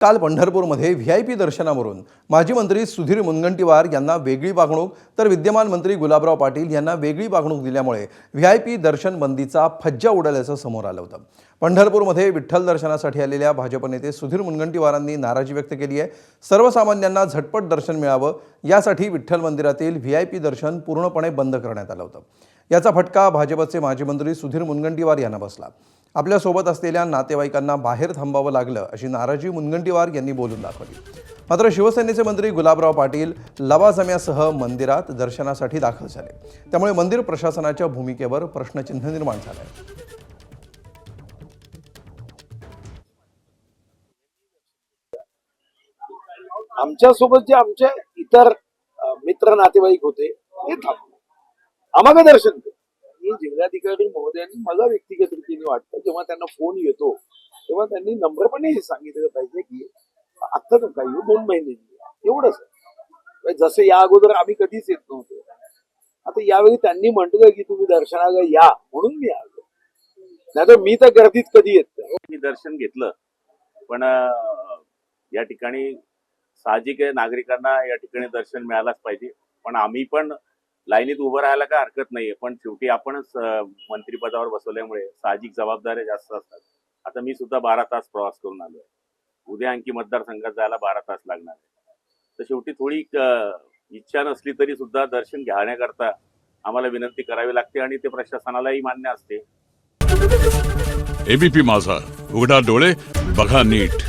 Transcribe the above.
काल पंढरपूरमध्ये व्हीआयपी दर्शनावरून माजी मंत्री सुधीर मुनगंटीवार यांना वेगळी वागणूक तर विद्यमान मंत्री गुलाबराव पाटील यांना वेगळी वागणूक दिल्यामुळे व्हीआयपी दर्शन बंदीचा फज्जा उडाल्याचं समोर आलं होतं। पंढरपूरमध्ये विठ्ठल दर्शनासाठी आलेल्या भाजप नेते सुधीर मुनगंटीवारांनी नाराजी व्यक्त केली आहे। सर्वसामान्यांना झटपट दर्शन मिळावं यासाठी विठ्ठल मंदिरातील व्हीआयपी दर्शन पूर्णपणे बंद करण्यात आलं होतं। याचा फटका भाजपचे माजी मंत्री सुधीर मुनगंटीवार यांना बसला। आपल्या सोबत असलेल्या नातेवाईकांना बाहेर थांबावं लागलं अशी नाराजी मुनगंटीवार यांनी बोलून दाखवली। मात्र शिवसेनेचे मंत्री गुलाबराव पाटील लवाजम्यासह मंदिरात दर्शनासाठी दाखल झाले, त्यामुळे मंदिर प्रशासनाच्या भूमिकेवर प्रश्नचिन्ह निर्माण झाले। आमच्या सोबत जे आमचे इतर मित्र नातेवाईक होते ते थांबले, आम्हाला दर्शन केलं। मी जिल्हाधिकारी महोदयांनी मला व्यक्तिगत रीतीने वाटतं, जेव्हा त्यांना फोन येतो तेव्हा त्यांनी नम्रपणे हे सांगितलं पाहिजे की आता नका येऊ, 2 महिने एवढंच। जसं या अगोदर आम्ही कधीच येत नव्हतो, आता यावेळी त्यांनी म्हटलं की तुम्ही दर्शनाला या म्हणून मी आलो, नाही तर मी तर गर्दीत कधी येत नाही। मी दर्शन घेतलं, पण या ठिकाणी साहजिक आहे, नागरिकांना या ठिकाणी दर्शन मिळालंच पाहिजे। पण आम्ही पण लाईनीत उभं राहायला काय हरकत नाहीये, पण शेवटी आपणच मंत्रिपदावर बसवल्यामुळे साहजिक जबाबदाऱ्या जास्त असतात। आता मी सुद्धा 12 तास प्रवास करून आलोय, उद्या आणखी मतदारसंघात जायला 12 तास लागणार आहे। तर शेवटी थोडी इच्छा नसली तरी सुद्धा दर्शन घेण्याकरता आम्हाला विनंती करावी लागते आणि ते प्रशासनालाही मान्य असते। एबीपी माझा, उघडा डोळे बघा नीट।